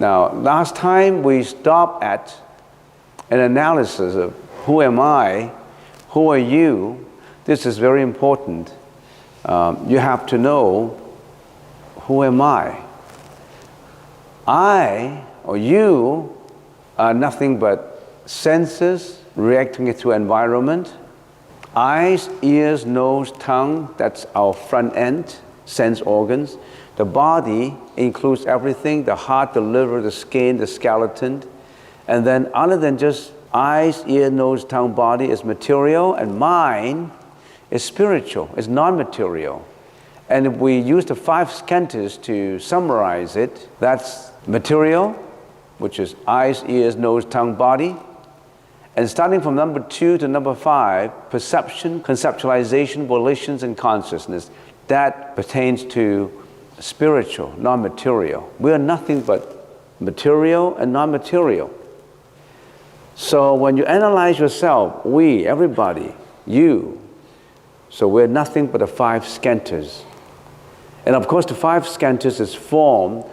Now, last time we stopped at an analysis of who am I, who are you. This is very important. You have to know, who am I? I, or you, are nothing but senses reacting to environment. Eyes, ears, nose, tongue, that's our front end, sense organs. The body includes everything, the heart, the liver, the skin, the skeleton. And then other than just eyes, ear, nose, tongue, body is material, and mind is spiritual, is non-material. And if we use the 5 skandhas to summarize it, that's material, which is eyes, ears, nose, tongue, body. And starting from number 2 to number 5, perception, conceptualization, volitions, and consciousness. That pertains to spiritual, non-material. We are nothing but material and non-material. So when you analyze yourself, we, everybody, you, so we're nothing but the 5 skandhas. And of course the 5 skandhas is formed,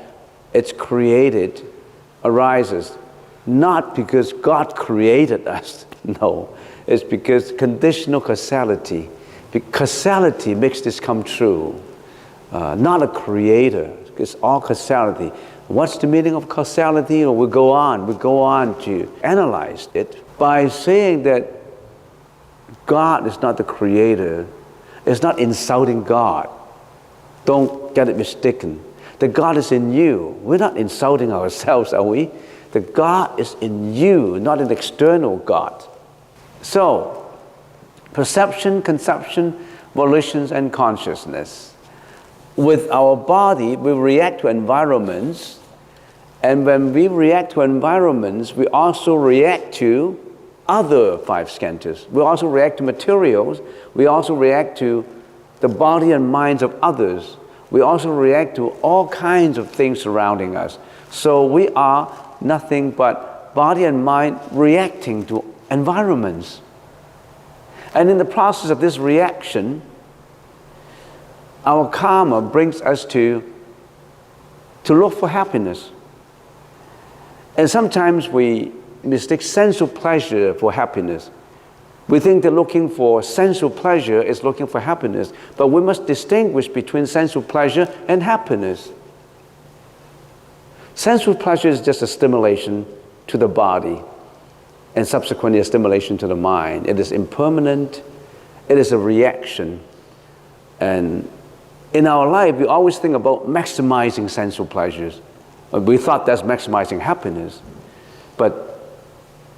it's created, arises, not because God created us, no. It's because conditional causality. Causality makes this come true, not a creator. It's all causality. What's the meaning of causality? We go on to analyze it by saying that God is not the creator. It's not insulting God. Don't get it mistaken. The God is in you. We're not insulting ourselves, are we? The God is in you, not an external God. So, perception, conception, volitions, and consciousness. With our body, we react to environments, and when we react to environments, we also react to other 5 skandhas. We also react to materials. We also react to the body and minds of others. We also react to all kinds of things surrounding us. So we are nothing but body and mind reacting to environments. And in the process of this reaction, our karma brings us to look for happiness. And sometimes we mistake sensual pleasure for happiness. We think that looking for sensual pleasure is looking for happiness, but we must distinguish between sensual pleasure and happiness. Sensual pleasure is just a stimulation to the body and subsequently a stimulation to the mind. It is impermanent, it is a reaction. And in our life, we always think about maximizing sensual pleasures. We thought that's maximizing happiness, but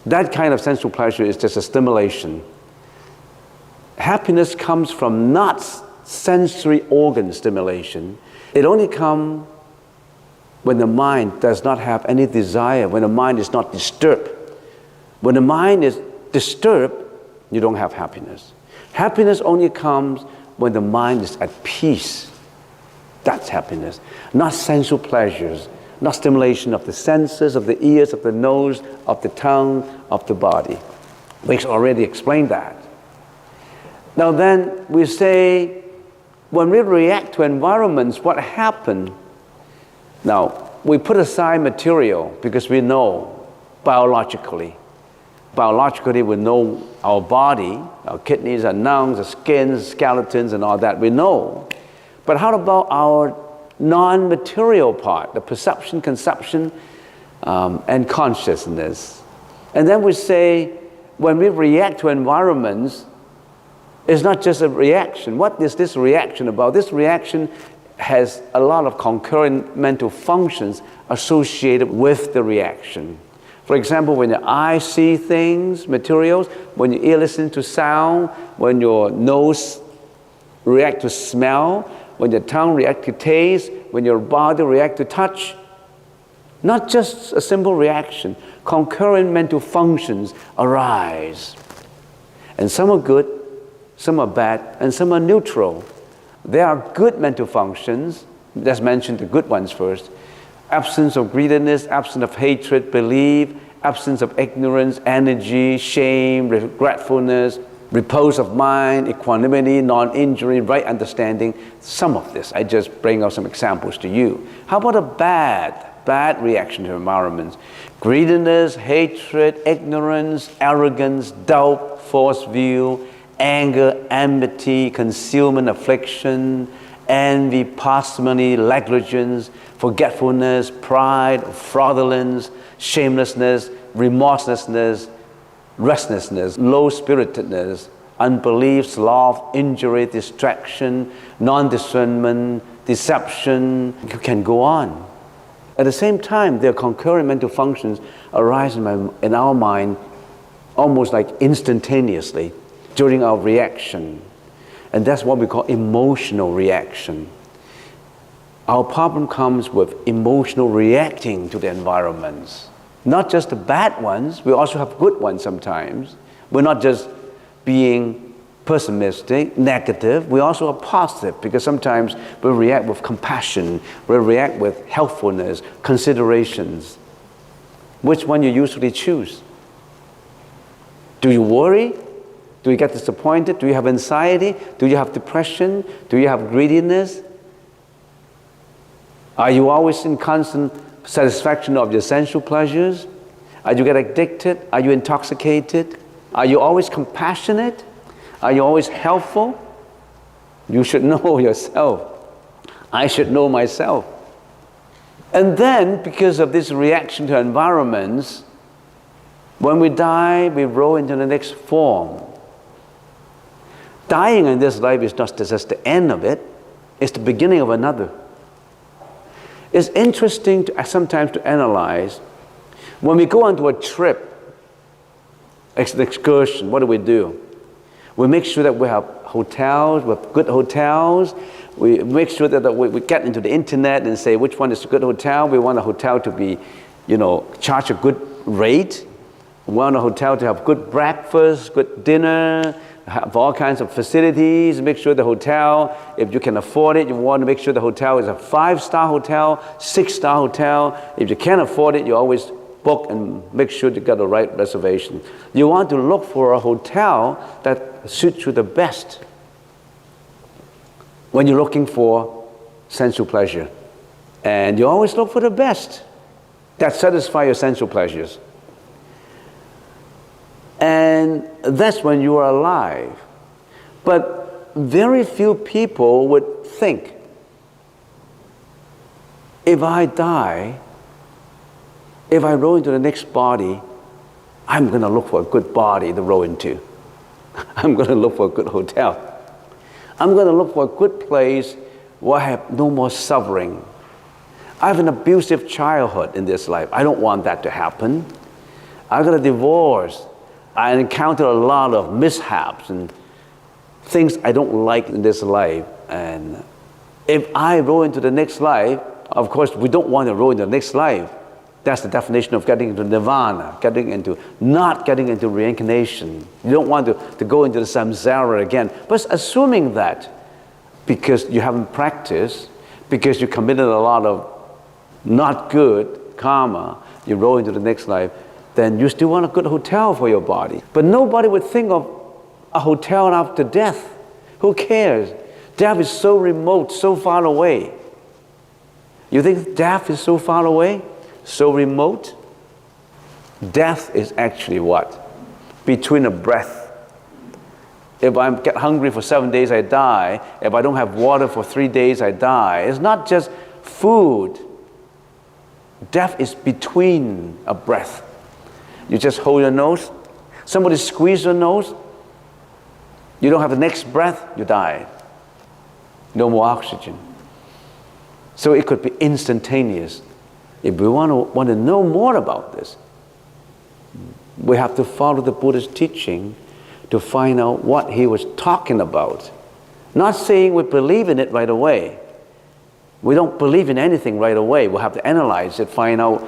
that kind of sensual pleasure is just a stimulation. Happiness comes from not sensory organ stimulation. It only comes when the mind does not have any desire, when the mind is not disturbed. When the mind is disturbed, you don't have happiness. Happiness only comes when the mind is at peace. That's happiness, not sensual pleasures. Not stimulation of the senses, of the ears, of the nose, of the tongue, of the body. We already explained that. Now then, we say, when we react to environments, what happens? Now, we put aside material because we know biologically. Biologically, we know our body, our kidneys, our lungs, our skins, skeletons, and all that, we know. But how about our non-material part, the perception, conception, and consciousness? And then we say, when we react to environments, it's not just a reaction. What is this reaction about? This reaction has a lot of concurrent mental functions associated with the reaction. For example, when your eye see things, materials, when your ear listen to sound, when your nose react to smell, when your tongue reacts to taste, when your body reacts to touch. Not just a simple reaction. Concurrent mental functions arise. And some are good, some are bad, and some are neutral. There are good mental functions. Let's mention the good ones first. Absence of greediness, absence of hatred, belief, absence of ignorance, energy, shame, regretfulness, repose of mind, equanimity, non-injury, right understanding. Some of this, I just bring out some examples to you. How about a bad bad reaction to environments. Greediness, hatred, ignorance, arrogance, doubt, false view, anger, enmity, concealment, affliction, envy, parsimony, negligence, forgetfulness, pride, fraudulence, shamelessness, remorselessness, restlessness, low-spiritedness, unbelief, sloth, injury, distraction, non-discernment, deception. You can go on. At the same time, their concurrent mental functions arise in our mind almost like instantaneously during our reaction. And that's what we call emotional reaction. Our problem comes with emotional reacting to the environments. Not just the bad ones, we also have good ones sometimes. We're not just being pessimistic, negative, we also are positive, because sometimes we react with compassion, we react with helpfulness, considerations. Which one you usually choose? Do you worry? Do you get disappointed? Do you have anxiety? Do you have depression? Do you have greediness? Are you always in constant satisfaction of your sensual pleasures? Are you get addicted? Are you intoxicated? Are you always compassionate? Are you always helpful? You should know yourself. I should know myself. And then, because of this reaction to environments, when we die, we roll into the next form. Dying in this life is not just the end of it, it's the beginning of another. It's interesting sometimes to analyze. When we go on to a trip, an excursion, what do? We make sure that we have hotels, we have good hotels. We make sure that we get into the internet and say which one is a good hotel. We want a hotel to be, charge a good rate. We want a hotel to have good breakfast, good dinner, have all kinds of facilities. Make sure the hotel, if you can afford it, you want to make sure the hotel is a 5-star hotel, 6-star hotel. If you can't afford it, you always book and make sure you got the right reservation. You want to look for a hotel that suits you the best when you're looking for sensual pleasure. And you always look for the best that satisfy your sensual pleasures. And that's when you are alive. But very few people would think, if I die, if I roll into the next body, I'm going to look for a good body to roll into. I'm going to look for a good hotel. I'm going to look for a good place where I have no more suffering. I have an abusive childhood in this life. I don't want that to happen. I got a divorce. I encountered a lot of mishaps and things I don't like in this life. And if I roll into the next life, of course, we don't want to roll into the next life. That's the definition of getting into nirvana, not getting into reincarnation. You don't want to go into the samsara again. But assuming that, because you haven't practiced, because you committed a lot of not good karma, you roll into the next life, then you still want a good hotel for your body. But nobody would think of a hotel after death. Who cares? Death is so remote, so far away. You think death is so far away? So remote? Death is actually what? Between a breath. If I get hungry for 7 days, I die. If I don't have water for 3 days, I die. It's not just food. Death is between a breath. You just hold your nose. Somebody squeeze your nose. You don't have the next breath, you die. No more oxygen. So it could be instantaneous. If we want to know more about this, we have to follow the Buddha's teaching to find out what he was talking about. Not saying we believe in it right away. We don't believe in anything right away. We'll have to analyze it, find out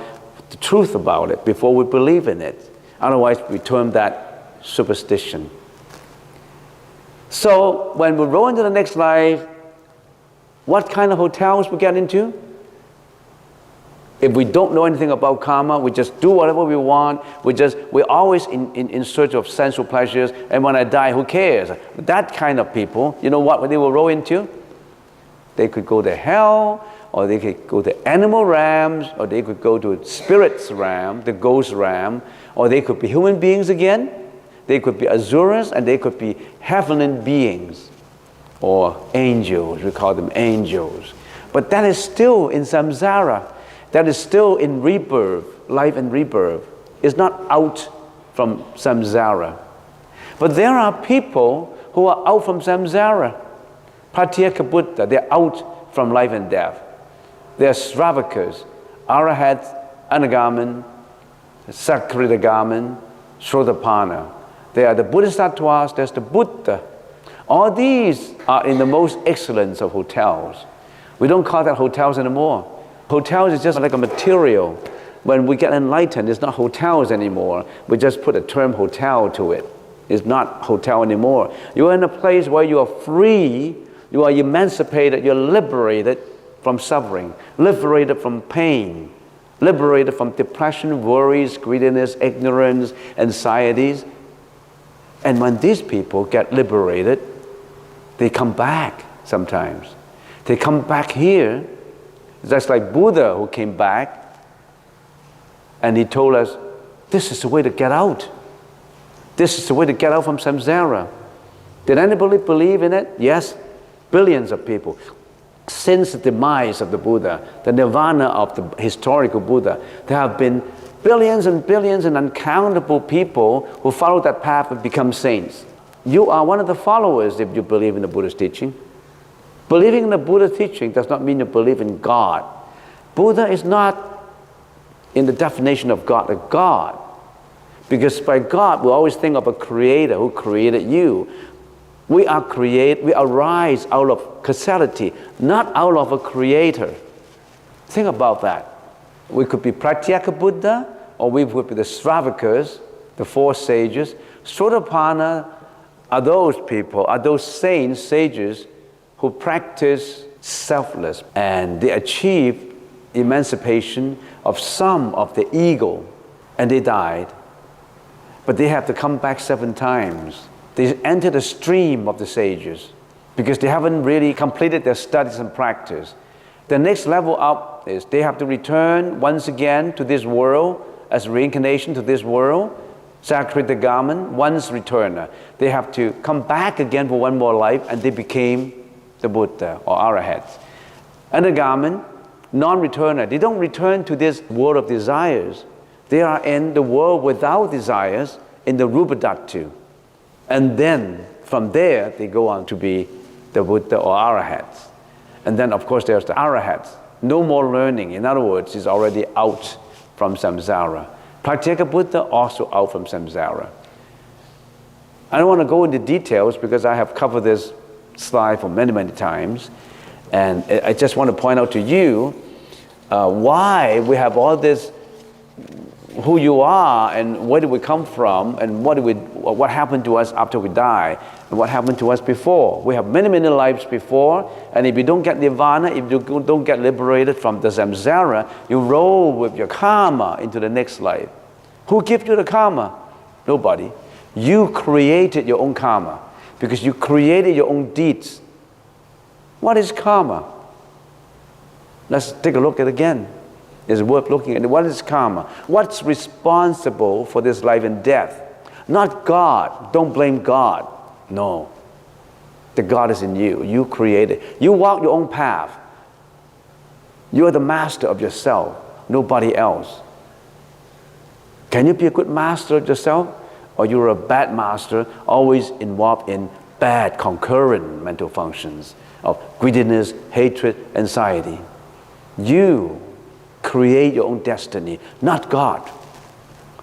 the truth about it before we believe in it. Otherwise, we term that superstition. So when we roll into the next life, what kind of hotels we get into? If we don't know anything about karma, we just do whatever we want. We're always in search of sensual pleasures. And when I die, who cares? That kind of people, you know what they will roll into? They could go to hell, or they could go to animal realms, or they could go to spirit's realm, the ghost realm, or they could be human beings again. They could be asuras, and they could be heavenly beings, or angels. We call them angels. But that is still in samsara. That is still in rebirth, life and rebirth. It's not out from samsara. But there are people who are out from samsara. Pratyeka Buddha, they're out from life and death. They're Sravakas, Arahats, Anagamin, Sakritagamin, Sotapanna. They are the Bodhisattvas, there's the Buddha. All these are in the most excellence of hotels. We don't call that hotels anymore. Hotels is just like a material. When we get enlightened, it's not hotels anymore. We just put a term hotel to it. It's not hotel anymore. You're in a place where you are free, you are emancipated, you're liberated from suffering, liberated from pain, liberated from depression, worries, greediness, ignorance, anxieties. And when these people get liberated, they come back sometimes. They come back here. Just like Buddha who came back and he told us, this is the way to get out. This is the way to get out from samsara. Did anybody believe in it? Yes, billions of people. Since the demise of the Buddha, the nirvana of the historical Buddha, there have been billions and billions and uncountable people who follow that path and become saints. You are one of the followers if you believe in the Buddha's teaching. Believing in the Buddha's teaching does not mean you believe in God. Buddha is not, in the definition of God, a God. Because by God, we always think of a creator who created you. We arise out of causality, not out of a creator. Think about that. We could be Pratyeka Buddha, or we would be the Sravakas, the four sages. Sotapanna are those people, are those saints, sages, who practice selfless, and they achieve emancipation of some of the ego, and they died. But they have to come back 7 times. They enter the stream of the sages because they haven't really completed their studies and practice. The next level up is they have to return once again to this world as reincarnation to this world. Sakritagamin, once returner. They have to come back again for one more life, and they became the Buddha or Arahats. Anagamin, non-returner. They don't return to this world of desires. They are in the world without desires, in the Rupadhatu. And then from there, they go on to be the Buddha or Arahats. And then, of course, there's the Arahats. No more learning. In other words, he's already out from samsara. Pratyeka Buddha also out from samsara. I don't want to go into details because I have covered this slide for many, many times. And I just want to point out to you why we have all this, who you are and where do we come from and what happened to us after we die and what happened to us before. We have many, many lives before, and if you don't get nirvana, if you don't get liberated from the samsara, you roll with your karma into the next life. Who gives you the karma? Nobody. You created your own karma because you created your own deeds. What is karma? Let's take a look at it again. It's worth looking at. What is karma? What's responsible for this life and death? Not God. Don't blame God. No. The God is in you. You created. You walk your own path. You are the master of yourself. Nobody else. Can you be a good master of yourself? Or you're a bad master, always involved in bad concurrent mental functions of greediness, hatred, anxiety. You create your own destiny, not God.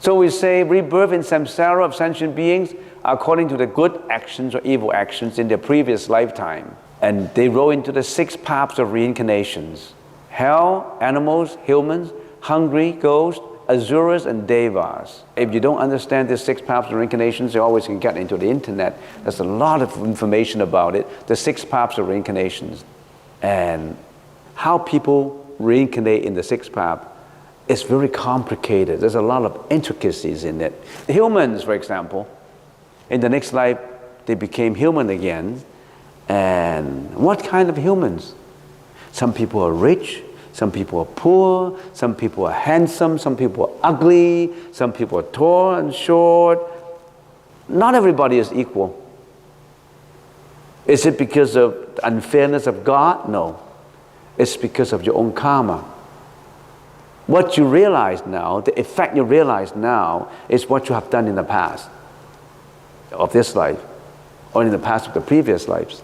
So we say rebirth in samsara of sentient beings according to the good actions or evil actions in their previous lifetime. And they roll into the 6 paths of reincarnations. Hell, animals, humans, hungry, ghosts, asuras, and devas. If you don't understand these 6 paths of reincarnations, you always can get into the internet. There's a lot of information about it, the 6 paths of reincarnations. And how people reincarnate in the 6th path is very complicated. There's a lot of intricacies in it. Humans, for example, in the next life, they became human again. And what kind of humans? Some people are rich, some people are poor, some people are handsome, some people are ugly, some people are tall and short. Not everybody is equal. Is it because of the unfairness of God? No. It's because of your own karma. What you realize now, the effect you realize now, is what you have done in the past of this life, or in the past of the previous lives.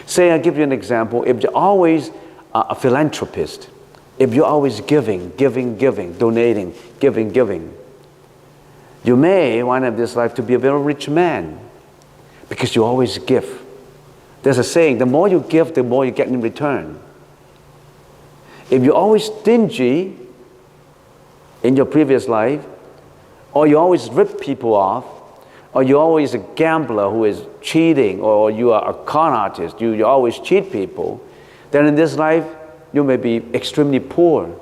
Say, I give you an example. If you're always a philanthropist, if you're always giving, donating, giving, you may wind up this life to be a very rich man because you always give. There's a saying, the more you give, the more you get in return. If you're always stingy in your previous life, or you always rip people off, or you're always a gambler who is cheating, or you are a con artist, you always cheat people, then in this life, you may be extremely poor.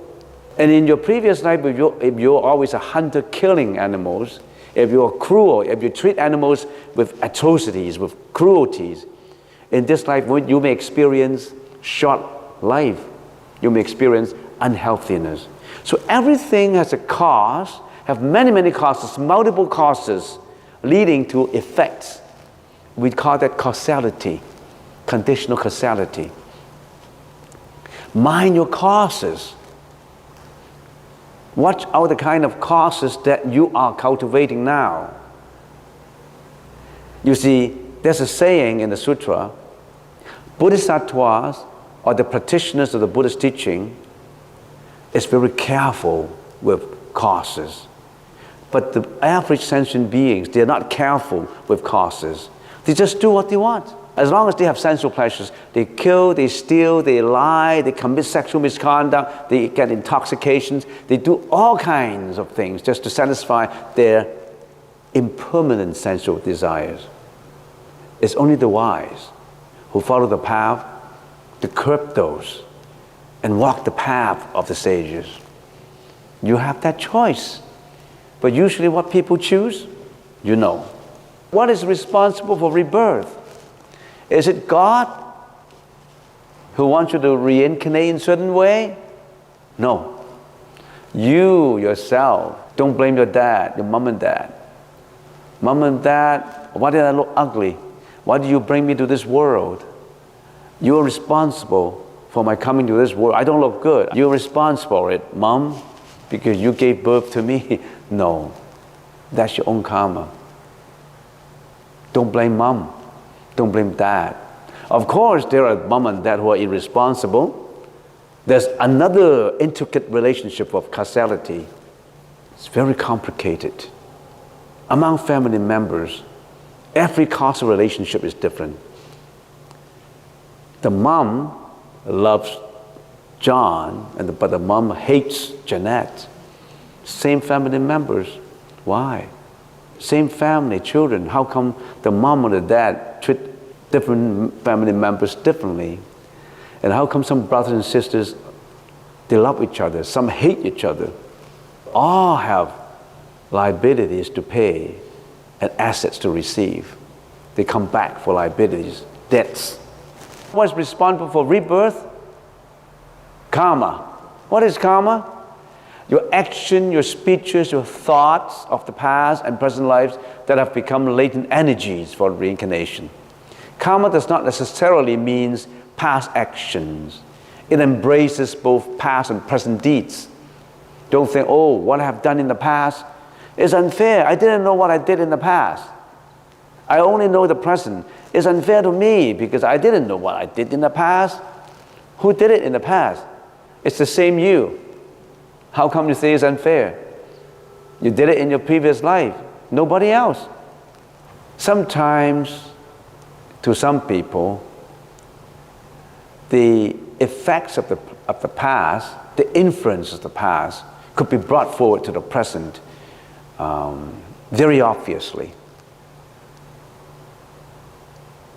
And in your previous life, if you're always a hunter killing animals, if you're cruel, if you treat animals with atrocities, with cruelties, in this life, you may experience short life. You may experience unhealthiness. So everything has a cause, have many causes, multiple causes, leading to effects. We call that causality, conditional causality. Mind your causes. Watch out the kind of causes that you are cultivating now. You see, there's a saying in the Sutra, Bodhisattvas, or the practitioners of the Buddhist teaching, is very careful with causes. But the average sentient beings, they're not careful with causes. They just do what they want. As long as they have sensual pleasures, they kill, they steal, they lie, they commit sexual misconduct, they get intoxications, they do all kinds of things just to satisfy their impermanent sensual desires. It's only the wise who follow the path to curb those and walk the path of the sages. You have that choice. But usually what people choose, you know. What is responsible for rebirth? Is it God who wants you to reincarnate in a certain way? No. You yourself. Don't blame your dad, your mom and dad. Mom and dad, why did I look ugly? Why did you bring me to this world? You're responsible for my coming to this world. I don't look good. You're responsible for it, Mom, because you gave birth to me. No, that's your own karma. Don't blame Mom. Don't blame Dad. Of course, there are Mom and Dad who are irresponsible. There's another intricate relationship of causality. It's very complicated. Among family members, every causal relationship is different. The mom loves John, but the mom hates Jeanette. Same family members. Why? Same family, children. How come the mom or the dad treat different family members differently? And how come some brothers and sisters, they love each other, some hate each other? All have liabilities to pay and assets to receive. They come back for liabilities, debts. What is responsible for rebirth? Karma. What is karma? Your action, your speeches, your thoughts of the past and present lives that have become latent energies for reincarnation. Karma does not necessarily mean past actions. It embraces both past and present deeds. Don't think, oh, what I have done in the past is unfair. I didn't know what I did in the past. I only know the present. It's unfair to me because I didn't know what I did in the past. Who did it in the past? It's the same you. How come you say it's unfair? You did it in your previous life. Nobody else. Sometimes, to some people, the effects of the past, the influence of the past, could be brought forward to the present very obviously.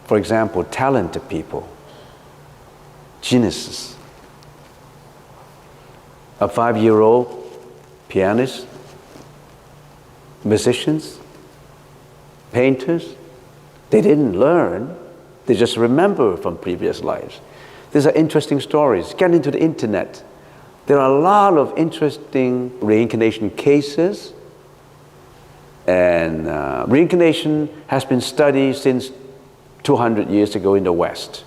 For example, talented people, geniuses. A 5-year-old pianist, musicians, painters, they didn't learn, they just remember from previous lives. These are interesting stories. Get into the internet. There are a lot of interesting reincarnation cases. And reincarnation has been studied since 200 years ago in the West.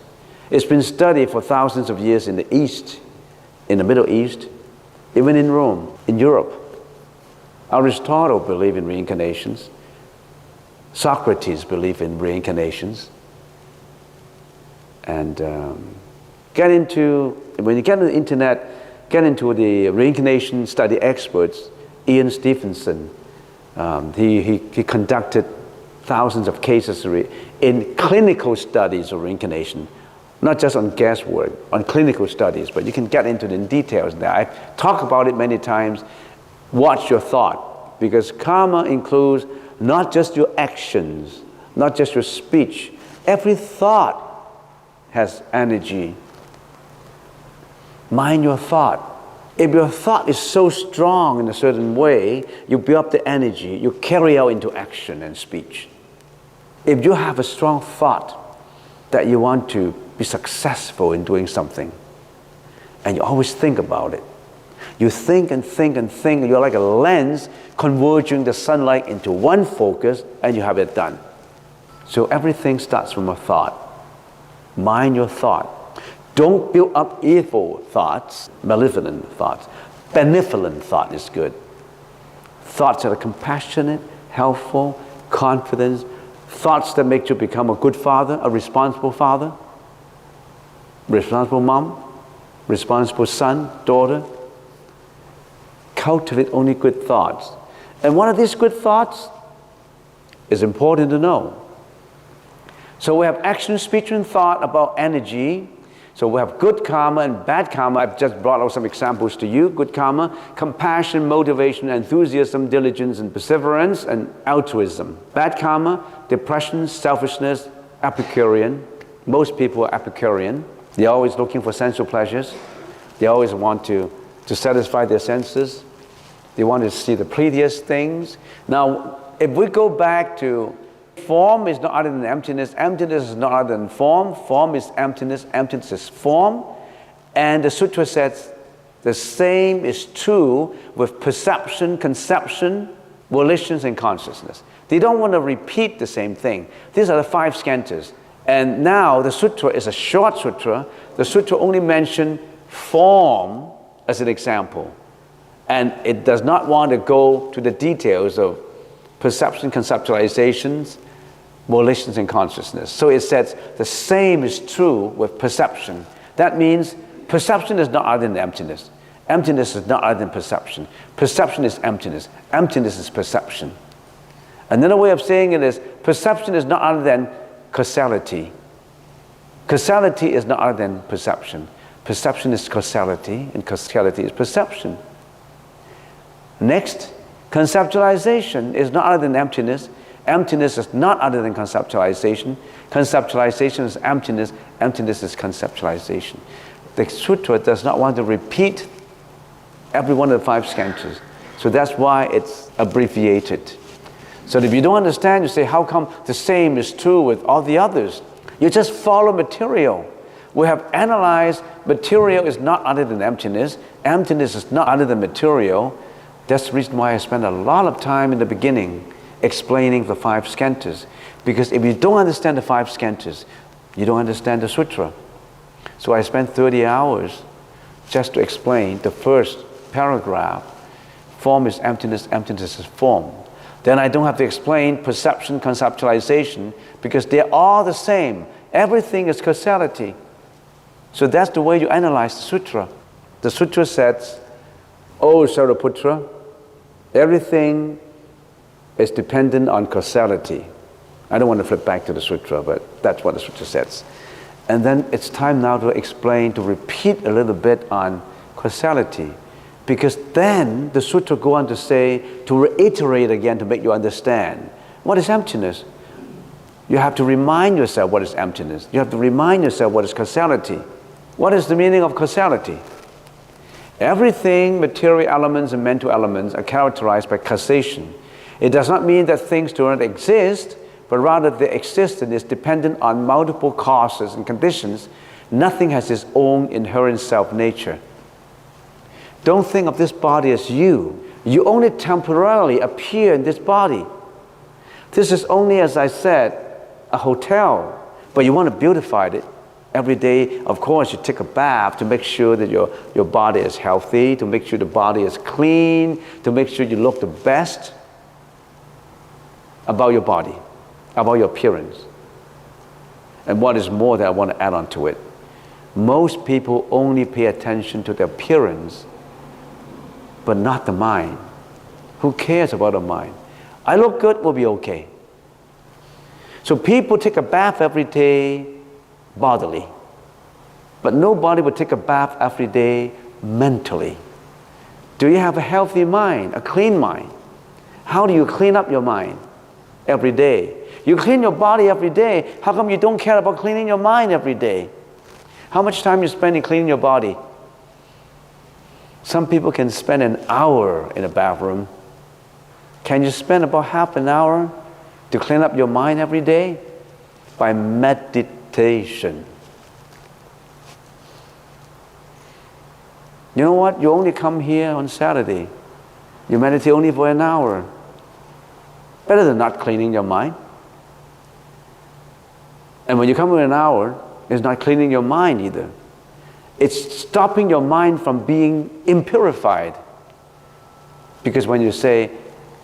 It's been studied for thousands of years in the East, in the Middle East, even in Rome, in Europe. Aristotle believed in reincarnations. Socrates believed in reincarnations. And when you get on the internet, get into the reincarnation study experts, Ian Stevenson. He conducted thousands of cases in clinical studies of reincarnation, not just on guesswork, on clinical studies, but you can get into the details there. I talk about it many times. Watch your thought, because karma includes not just your actions, not just your speech. Every thought has energy. Mind your thought. If your thought is so strong in a certain way, you build up the energy, you carry out into action and speech. If you have a strong thought that you want to be successful in doing something, and you always think about it, you think and think and think, you're like a lens converging the sunlight into one focus, and you have it done. So everything starts from a thought. Mind your thought. Don't build up evil thoughts, malevolent thoughts. Benevolent thought is good. Thoughts that are compassionate, helpful, confident. Thoughts that make you become a good father, a responsible father, responsible mom, responsible son, daughter. Cultivate only good thoughts. And one of these good thoughts is important to know. So we have action, speech, and thought about energy. So we have good karma and bad karma. I've just brought out some examples to you. Good karma, compassion, motivation, enthusiasm, diligence, and perseverance, and altruism. Bad karma, depression, selfishness, Epicurean. Most people are Epicurean. They're always looking for sensual pleasures. They always want to satisfy their senses. They want to see the prettiest things. Now, if we go back to form is not other than emptiness. Emptiness is not other than form. Form is emptiness. Emptiness is form. And the sutra says the same is true with perception, conception, volitions, and consciousness. They don't want to repeat the same thing. These are the 5 skandhas. And now the sutra is a short sutra. The sutra only mentions form as an example. And it does not want to go to the details of perception, conceptualizations, volitions, and consciousness. So it says the same is true with perception. That means perception is not other than emptiness. Emptiness is not other than perception. Perception is emptiness. Emptiness is perception. Another way of saying it is perception is not other than causality. Causality is not other than perception. Perception is causality, and causality is perception. Next, conceptualization is not other than emptiness. Emptiness is not other than conceptualization. Conceptualization is emptiness. Emptiness is conceptualization. The sutra does not want to repeat every one of the 5 skandhas. So that's why it's abbreviated. So if you don't understand, you say, how come the same is true with all the others? You just follow material. We have analyzed material is not other than emptiness. Emptiness is not other than material. That's the reason why I spent a lot of time in the beginning explaining the 5 skandhas. Because if you don't understand the 5 skandhas, you don't understand the sutra. So I spent 30 hours just to explain the first paragraph. Form is emptiness, emptiness is form. Then I don't have to explain perception, conceptualization, because they're all the same. Everything is causality. So that's the way you analyze the sutra. The sutra says, "Oh, Sariputra, everything is dependent on causality." I don't want to flip back to the sutra, but that's what the sutra says. And then it's time now to explain, to repeat a little bit on causality. Because then the sutra go on to say, to reiterate again to make you understand, what is emptiness? You have to remind yourself what is emptiness. You have to remind yourself what is causality. What is the meaning of causality? Everything, material elements and mental elements, are characterized by causation. It does not mean that things do not exist, but rather their existence is dependent on multiple causes and conditions Nothing has its own inherent self-nature. Don't think of this body as you. You only temporarily appear in this body. This is only, as I said, a hotel, but you want to beautify it. Every day, of course, you take a bath to make sure that your body is healthy, to make sure the body is clean, to make sure you look the best about your body, about your appearance. And what is more that I want to add on to it, most people only pay attention to the appearance, but not the mind. Who cares about the mind? I look good, will be okay. So people take a bath every day bodily, but nobody would take a bath every day mentally. Do you have a healthy mind, a clean mind? How do you clean up your mind every day? You clean your body every day. How come you don't care about cleaning your mind every day? How much time you spend in cleaning your body? Some people can spend an hour in a bathroom. Can you spend about half an hour to clean up your mind every day? By meditation. You know what? You only come here on Saturday. You meditate only for an hour. Better than not cleaning your mind. And when you come in an hour, it's not cleaning your mind either. It's stopping your mind from being impurified. Because when you say,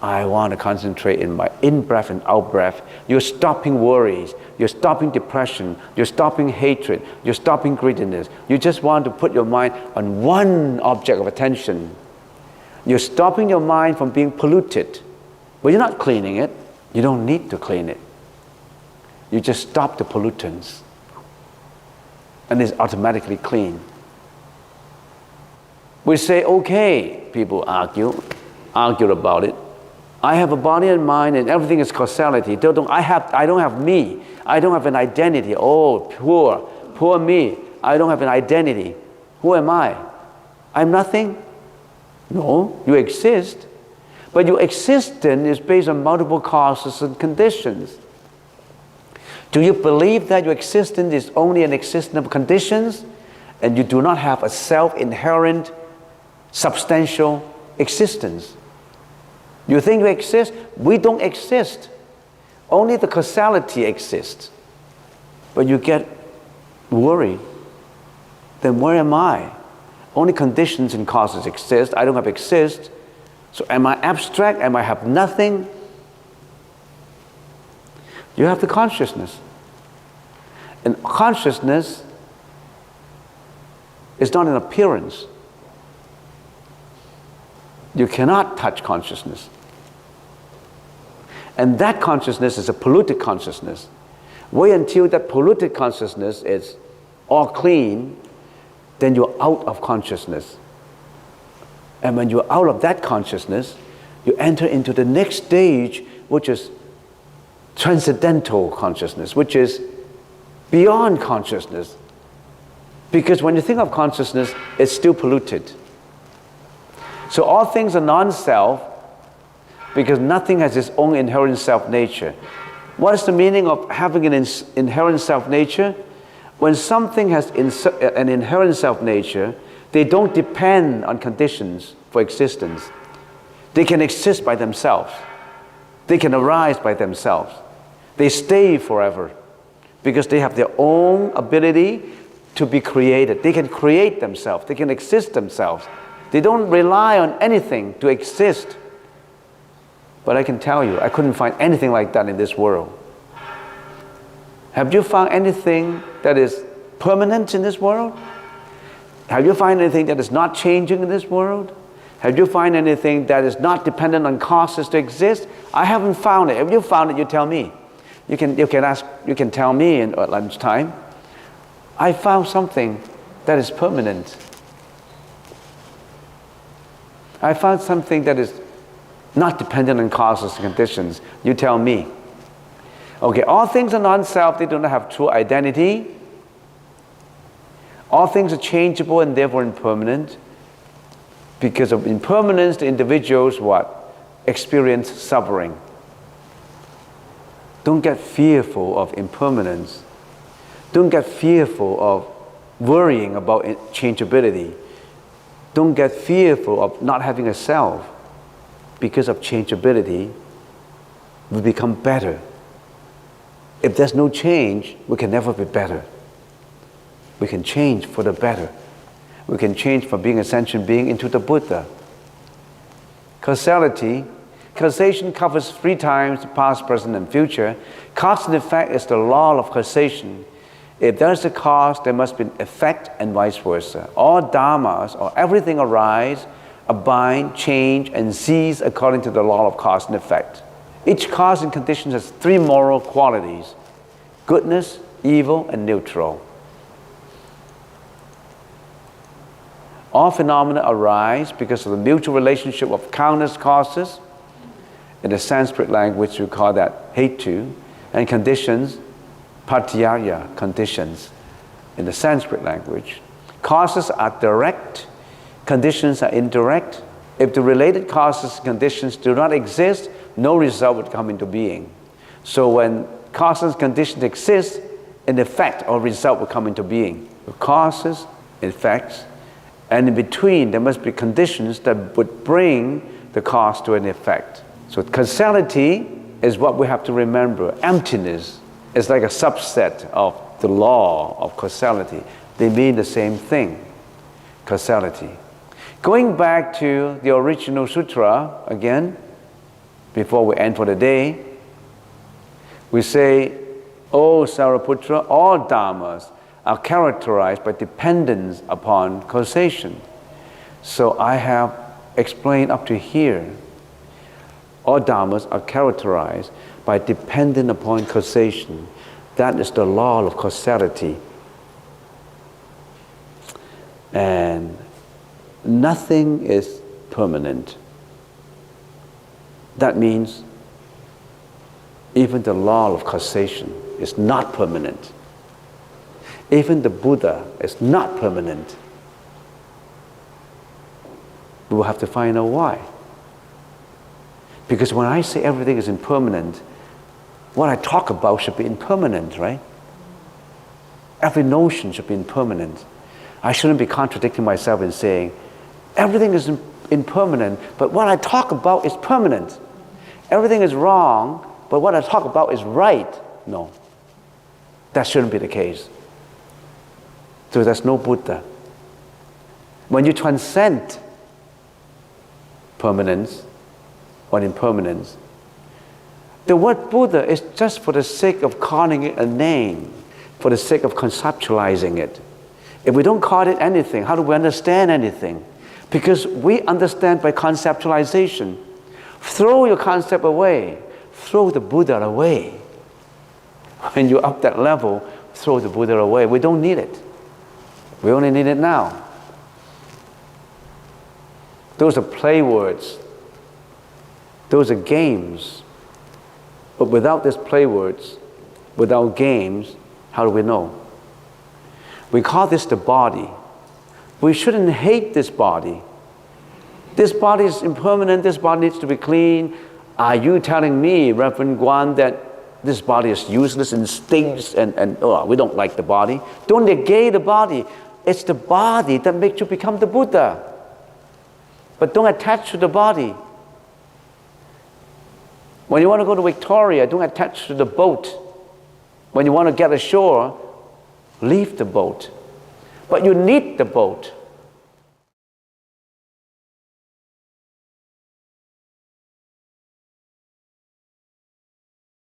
I want to concentrate in my in-breath and out-breath, you're stopping worries, you're stopping depression, you're stopping hatred, you're stopping greediness. You just want to put your mind on one object of attention. You're stopping your mind from being polluted. But you're not cleaning it. You don't need to clean it. You just stop the pollutants. And it's automatically clean. We say, okay, people argue about it. I have a body and mind and everything is causality. I don't have me. I don't have an identity. Oh, poor me. I don't have an identity. Who am I? I'm nothing? No, you exist. But your existence is based on multiple causes and conditions. Do you believe that your existence is only an existence of conditions and you do not have a self-inherent, substantial existence? You think you exist? We don't exist. Only the causality exists. But you get worried. Then where am I? Only conditions and causes exist. I don't have exist. So am I abstract? Am I have nothing? You have the consciousness. And consciousness is not an appearance. You cannot touch consciousness. And that consciousness is a polluted consciousness. Wait until that polluted consciousness is all clean, then you're out of consciousness. And when you're out of that consciousness, you enter into the next stage, which is transcendental consciousness, which is beyond consciousness. Because when you think of consciousness, it's still polluted. So all things are non-self, because nothing has its own inherent self-nature. What is the meaning of having an inherent self-nature? When something has an inherent self-nature, they don't depend on conditions for existence. They can exist by themselves. They can arise by themselves. They stay forever because they have their own ability to be created. They can create themselves. They can exist themselves. They don't rely on anything to exist. But I can tell you, I couldn't find anything like that in this world. Have you found anything that is permanent in this world? Have you found anything that is not changing in this world? Have you found anything that is not dependent on causes to exist? I haven't found it. If you found it, you tell me. You can tell me at lunchtime. I found something that is permanent. I found something that is not dependent on causes and conditions. You tell me. Okay, all things are non-self. They do not have true identity. All things are changeable and therefore impermanent. Because of impermanence, the individuals experience suffering. Don't get fearful of impermanence. Don't get fearful of worrying about changeability. Don't get fearful of not having a self. Because of changeability, we become better. If there's no change, we can never be better. We can change for the better. We can change from being a sentient being into the Buddha. Causality, causation covers 3 times the past, present, and future. Cause and effect is the law of causation. If there is a cause, there must be an effect, and vice versa. All dharmas, or everything arise, abide, change, and cease according to the law of cause and effect. Each cause and condition has 3 moral qualities: goodness, evil, and neutral. All phenomena arise because of the mutual relationship of countless causes. In the Sanskrit language, we call that hetu, and conditions, patyaya, conditions. In the Sanskrit language, causes are direct, conditions are indirect. If the related causes and conditions do not exist, no result would come into being. So when causes and conditions exist, an effect or result will come into being. The causes, effects, and in between there must be conditions that would bring the cause to an effect. So causality is what we have to remember. Emptiness is like a subset of the law of causality. They mean the same thing, causality. Going back to the original sutra again, before we end for the day, we say, O Sariputra, all dharmas are characterized by dependence upon causation. So I have explained up to here. All dharmas are characterized by dependence upon causation. That is the law of causality. And nothing is permanent. That means even the law of causation is not permanent. Even the Buddha is not permanent. We will have to find out why. Because when I say everything is impermanent, what I talk about should be impermanent, right? Every notion should be impermanent. I shouldn't be contradicting myself in saying everything is impermanent, but what I talk about is permanent. Everything is wrong, but what I talk about is right. No, that shouldn't be the case. So there's no Buddha. When you transcend permanence or impermanence, the word Buddha is just for the sake of calling it a name, for the sake of conceptualizing it. If we don't call it anything, how do we understand anything? Because we understand by conceptualization. Throw your concept away. Throw the Buddha away. When you're up that level, throw the Buddha away. We don't need it. We only need it now. Those are play words. Those are games. But without these play words, without games, how do we know? We call this the body. We shouldn't hate this body. This body is impermanent. This body needs to be clean. Are you telling me, Reverend Guan, that this body is useless and stinks and we don't like the body? Don't negate the body. It's the body that makes you become the Buddha. But don't attach to the body. When you want to go to Victoria, don't attach to the boat. When you want to get ashore, leave the boat. But you need the boat.